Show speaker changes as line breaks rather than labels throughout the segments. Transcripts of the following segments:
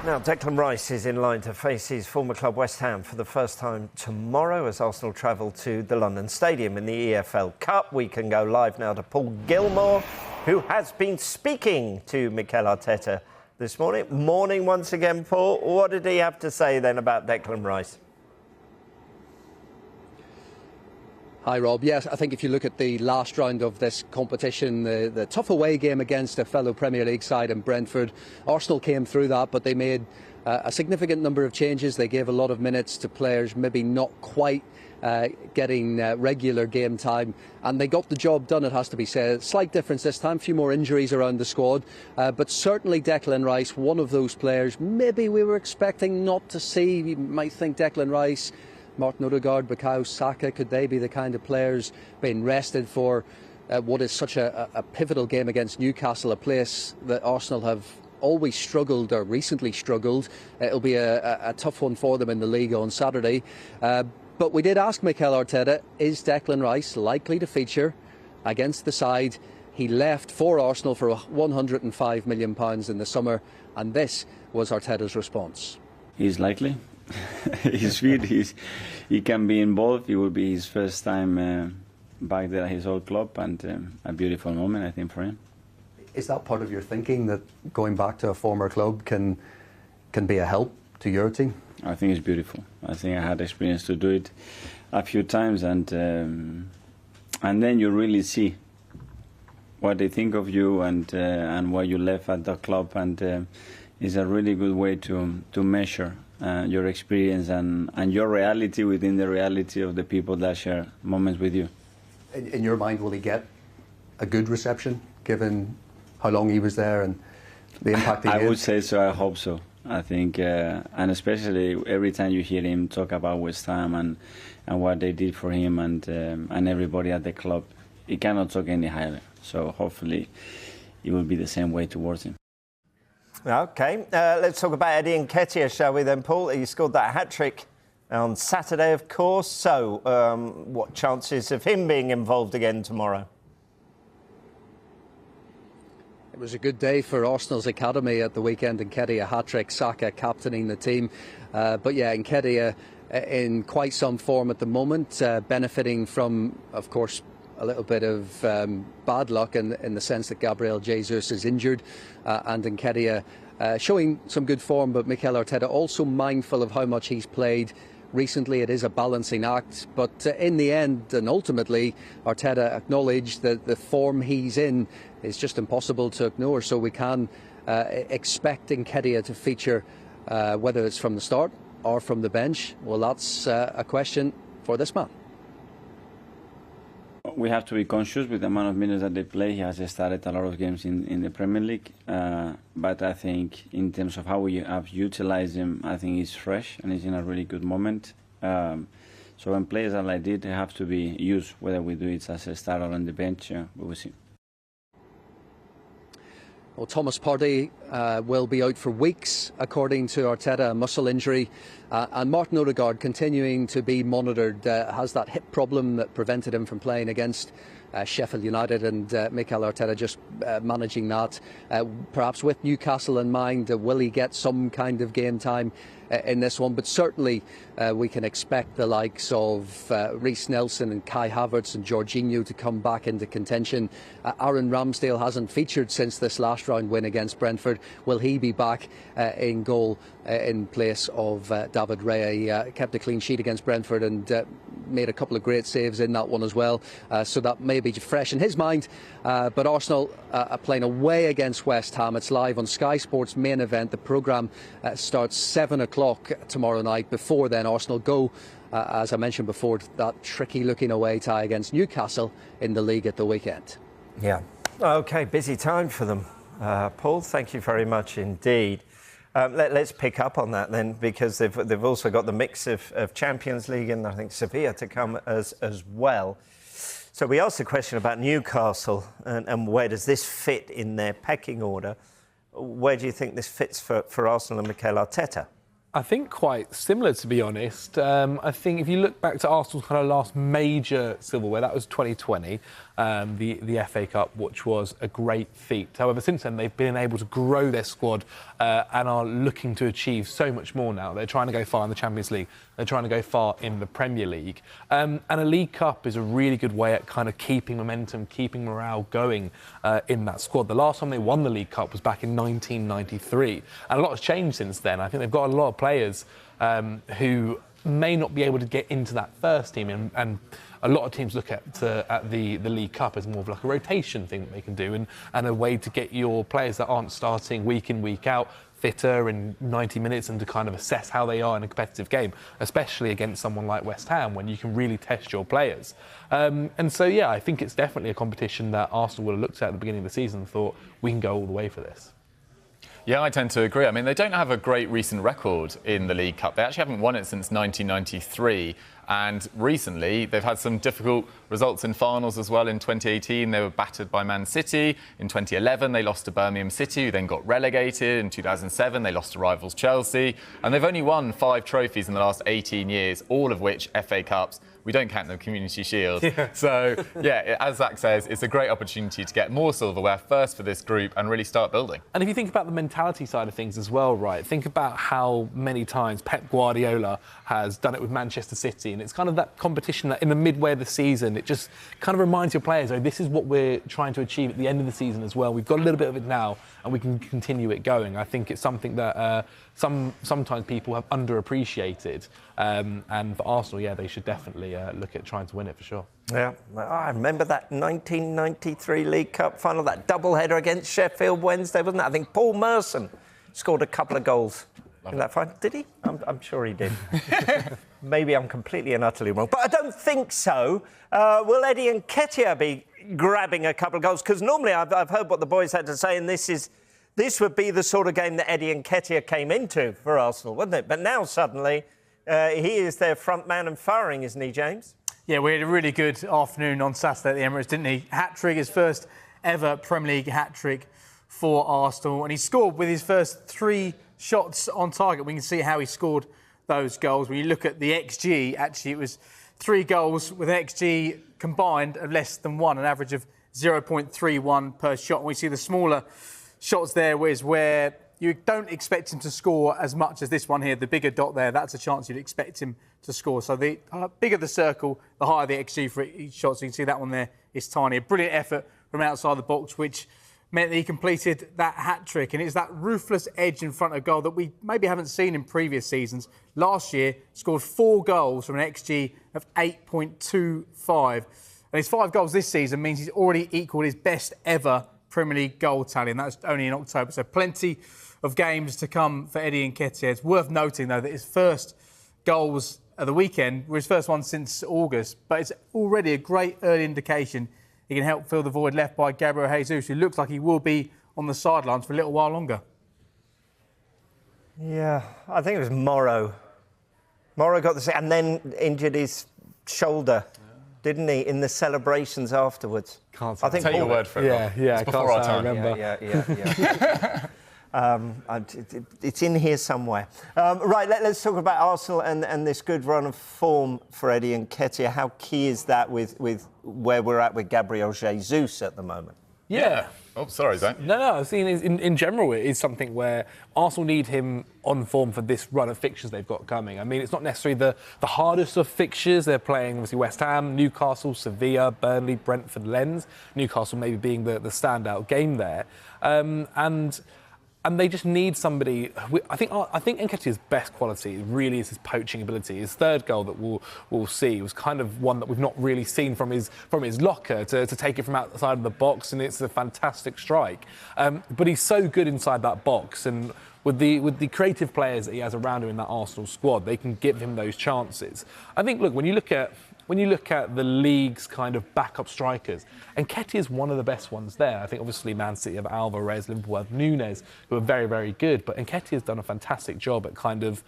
Now, Declan Rice is in line to face his former club West Ham for the first time tomorrow as Arsenal travel to the London Stadium in the EFL Cup. We can go live now to Paul Gilmour, who has been speaking to Mikel Arteta this morning. Morning once again, Paul. What did he have to say then about Declan Rice?
Hi, Rob. Yes, I think if you look at the last round of this competition, the tough away game against a fellow Premier League side in Brentford, Arsenal came through that, but they made a significant number of changes. They gave a lot of minutes to players maybe not quite getting regular game time, and they got the job done, it has to be said. Slight difference this time, a few more injuries around the squad, but certainly Declan Rice, one of those players maybe we were expecting not to see. You might think Declan Rice, Martin Odegaard, Bukayo Saka, could they be the kind of players being rested for what is such a pivotal game against Newcastle, a place that Arsenal have always struggled or recently struggled. It'll be a tough one for them in the league on Saturday. But we did ask Mikel Arteta, is Declan Rice likely to feature against the side he left for Arsenal for £105 million in the summer? And this was Arteta's response.
He's likely. He's fit. He can be involved. It will be his first time back there at his old club, and a beautiful moment, I think, for him.
Is that part of your thinking, that going back to a former club can be a help to your team?
I think it's beautiful. I think I had experience to do it a few times, and then you really see what they think of you and what you left at the club, and it's a really good way to measure your experience and your reality within the reality of the people that share moments with you.
In your mind, will he get a good reception, given how long he was there and the impact he had?
I would say so. I hope so. I think, and especially every time you hear him talk about West Ham and what they did for him and everybody at the club, he cannot talk any higher. So hopefully it will be the same way towards him.
OK, let's talk about Eddie Nketiah, shall we then, Paul? He scored that hat-trick on Saturday, of course. So what chances of him being involved again tomorrow?
It was a good day for Arsenal's academy at the weekend. Nketiah hat-trick, Saka captaining the team. But yeah, Nketiah in quite some form at the moment, benefiting from, of course, a little bit of bad luck in the sense that Gabriel Jesus is injured, and Nketiah showing some good form, but Mikel Arteta also mindful of how much he's played recently. It is a balancing act, but in the end and ultimately Arteta acknowledged that the form he's in is just impossible to ignore, so we can expect Nketiah to feature, whether it's from the start or from the bench. Well, that's a question for this man.
We have to be conscious with the amount of minutes that they play. He has started a lot of games in the Premier League, but I think in terms of how we have utilised him, I think he's fresh and he's in a really good moment. So when players are like this, they have to be used. Whether we do it as a starter on the bench, we will see.
Well, Thomas Partey will be out for weeks, according to Arteta, a muscle injury. And Martin Odegaard continuing to be monitored, has that hip problem that prevented him from playing against Sheffield United, and Mikel Arteta just managing that. Perhaps with Newcastle in mind, will he get some kind of game time in this one? But certainly we can expect the likes of Reiss Nelson and Kai Havertz and Jorginho to come back into contention. Aaron Ramsdale hasn't featured since this last round win against Brentford. Will he be back in goal in place of David Raya? He kept a clean sheet against Brentford and made a couple of great saves in that one as well, so that may be fresh in his mind. But Arsenal are playing away against West Ham. It's live on Sky Sports main event. The programme starts 7 o'clock tomorrow night. Before then, Arsenal go, as I mentioned before, that tricky looking away tie against Newcastle in the league at the weekend.
Yeah. OK, busy time for them. Paul, thank you very much indeed. Let's pick up on that then, because they've also got the mix of Champions League and I think Sevilla to come as well. So we asked the question about Newcastle and where does this fit in their pecking order. Where do you think this fits for Arsenal and Mikel Arteta?
I think quite similar, to be honest. I think if you look back to Arsenal's kind of last major silverware, that was 2020. the FA Cup, which was a great feat. However, since then, they've been able to grow their squad and are looking to achieve so much more now. They're trying to go far in the Champions League. They're trying to go far in the Premier League. And a League Cup is a really good way at kind of keeping momentum, keeping morale going in that squad. The last time they won the League Cup was back in 1993. And a lot has changed since then. I think they've got a lot of players who may not be able to get into that first team, and a lot of teams look at the League Cup as more of like a rotation thing that they can do, and a way to get your players that aren't starting week in, week out fitter in 90 minutes and to kind of assess how they are in a competitive game, especially against someone like West Ham when you can really test your players. And so, yeah, I think it's definitely a competition that Arsenal would have looked at the beginning of the season and thought, we can go all the way for this.
Yeah, I tend to agree. I mean, they don't have a great recent record in the League Cup. They actually haven't won it since 1993. And recently, they've had some difficult results in finals as well. In 2018, they were battered by Man City. In 2011, they lost to Birmingham City, who then got relegated. In 2007, they lost to rivals Chelsea. And they've only won 5 trophies in the last 18 years, all of which FA Cups. We don't count the Community Shield. Yeah. So, yeah, as Zach says, it's a great opportunity to get more silverware first for this group and really start building.
And if you think about the mentality side of things as well, right, think about how many times Pep Guardiola has done it with Manchester City, and it's kind of that competition that in the midway of the season, it just kind of reminds your players, oh, this is what we're trying to achieve at the end of the season as well. We've got a little bit of it now, and we can continue it going. I think it's something that sometimes people have underappreciated, and for Arsenal, yeah, they should definitely look at trying to win it for sure.
Yeah, I remember that 1993 League Cup final, that double-header against Sheffield Wednesday, wasn't it? I think Paul Merson scored a couple of goals in that final. Did he? I'm sure he did. Maybe I'm completely and utterly wrong, but I don't think so. Will Eddie Nketiah be grabbing a couple of goals? Because normally I've heard what the boys had to say, and this would be the sort of game that Eddie Nketiah came into for Arsenal, wouldn't it? But now suddenly he is their front man and firing, isn't he, James?
Yeah, we had a really good afternoon on Saturday at the Emirates, didn't he? Hat-trick, his first ever Premier League hat-trick for Arsenal. And he scored with his first 3 shots on target. We can see how he scored those goals. When you look at the XG, actually it was 3 goals with an XG combined of less than 1, an average of 0.31 per shot. And we see the smaller shots there is where you don't expect him to score as much as this one here. The bigger dot there, that's a chance you'd expect him to score. So the bigger the circle, the higher the XG for each shot. So you can see that one there is tiny. A brilliant effort from outside the box, which meant that he completed that hat-trick. And it's that ruthless edge in front of goal that we maybe haven't seen in previous seasons. Last year, scored 4 goals from an XG of 8.25. And his 5 goals this season means he's already equalled his best ever Premier League goal tally, and that's only in October. So plenty of games to come for Eddie Nketiah. It's worth noting, though, that his first goals of the weekend were his first one since August, but it's already a great early indication he can help fill the void left by Gabriel Jesus, who looks like he will be on the sidelines for a little while longer.
Yeah, I think it was Morrow. Morrow got the and then injured his shoulder, didn't he, in the celebrations afterwards?
Can't say.
I think take your word for it.
Yeah,
it's before our time.
I remember.
Yeah. It's in here somewhere. Right, let's talk about Arsenal and this good run of form for Eddie Nketiah. How key is that with where we're at with Gabriel Jesus at the moment?
Yeah. Oh, sorry, Zach.
No, I've seen in general it is something where Arsenal need him on form for this run of fixtures they've got coming. I mean, it's not necessarily the hardest of fixtures. They're playing, obviously, West Ham, Newcastle, Sevilla, Burnley, Brentford, Lens. Newcastle maybe being the standout game there. And they just need somebody. I think Nketiah's best quality really is his poaching ability. His third goal that we'll see was kind of one that we've not really seen from his locker to take it from outside of the box, and it's a fantastic strike. But he's so good inside that box, and with the creative players that he has around him in that Arsenal squad, they can give him those chances. I think, look, when you look at the league's kind of backup strikers, Nketiah is one of the best ones there. I think obviously Man City have Alvarez, Liverpool have Nunes, who are very, very good. But Nketiah has done a fantastic job at kind of...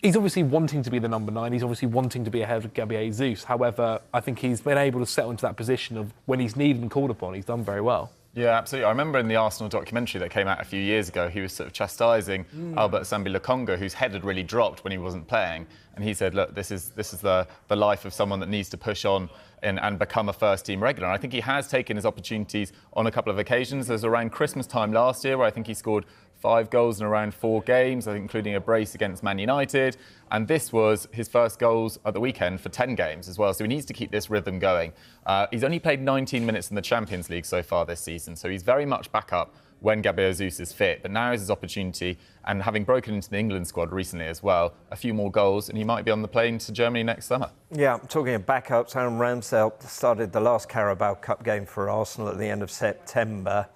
He's obviously wanting to be the number 9. He's obviously wanting to be ahead of Gabriel Jesus. However, I think he's been able to settle into that position of when he's needed and called upon, he's done very well.
Yeah, absolutely. I remember in the Arsenal documentary that came out a few years ago, he was sort of chastising Albert Sambi-Lokonga, whose head had really dropped when he wasn't playing. And he said, look, this is the life of someone that needs to push on and become a first-team regular. And I think he has taken his opportunities on a couple of occasions. There's around Christmas time last year where I think he scored 5 goals in around 4 games, I think including a brace against Man United. And this was his first goals at the weekend for 10 games as well. So he needs to keep this rhythm going. He's only played 19 minutes in the Champions League so far this season. So he's very much back up when Gabriel Jesus is fit. But now is his opportunity. And having broken into the England squad recently as well, a few more goals and he might be on the plane to Germany next summer.
Yeah, talking of backups, Aaron Ramsdale started the last Carabao Cup game for Arsenal at the end of September.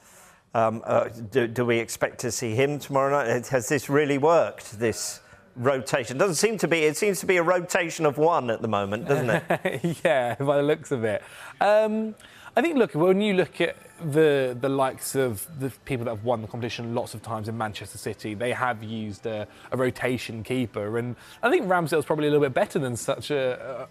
Do we expect to see him tomorrow night? Has this really worked, this rotation? It seems to be a rotation of one at the moment, doesn't it?
Yeah, by the looks of it. I think, look, when you look at the likes of the people that have won the competition lots of times in Manchester City, they have used a rotation keeper. And I think Ramsdale's probably a little bit better than such a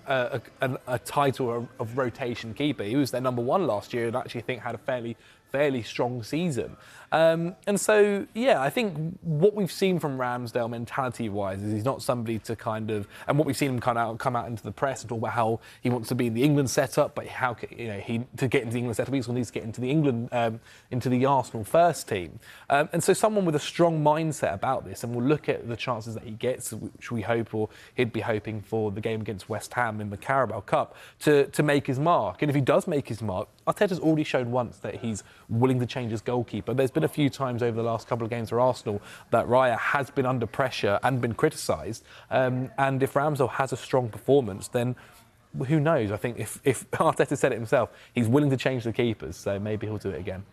title of rotation keeper. He was their number 1 last year and actually think had a fairly strong season. And so, yeah, I think what we've seen from Ramsdale mentality-wise is he's not somebody to kind of, and what we've seen him come out into the press and talk about how he wants to be in the England setup, but how to get into the England setup, he needs to get into the England, into the Arsenal first team. And so someone with a strong mindset about this, and we'll look at the chances that he gets, which we hope, or he'd be hoping for the game against West Ham in the Carabao Cup, to make his mark. And if he does make his mark, Arteta's already shown once that he's willing to change his goalkeeper. There's been a few times over the last couple of games for Arsenal that Raya has been under pressure and been criticised. And if Ramsdale has a strong performance, then who knows? I think if Arteta said it himself, he's willing to change the keepers, so maybe he'll do it again.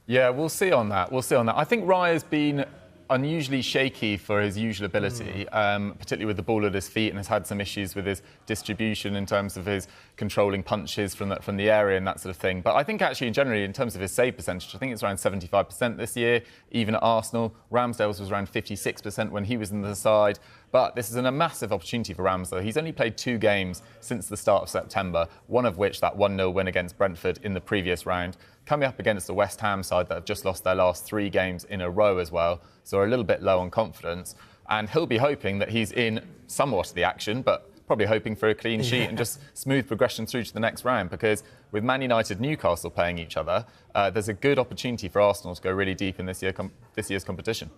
Yeah, we'll see on that. I think Raya's been unusually shaky for his usual ability, particularly with the ball at his feet, and has had some issues with his distribution in terms of his controlling punches from the area and that sort of thing. But I think actually, generally, in terms of his save percentage, I think it's around 75% this year, even at Arsenal. Ramsdale's was around 56% when he was in the side. But this is a massive opportunity for Ramsdale. He's only played 2 games since the start of September, one of which that 1-0 win against Brentford in the previous round, coming up against the West Ham side that have just lost their last 3 games in a row as well, so are a little bit low on confidence. And he'll be hoping that he's in somewhat of the action, but probably hoping for a clean sheet and just smooth progression through to the next round, because with Man United and Newcastle playing each other, there's a good opportunity for Arsenal to go really deep in this year's competition.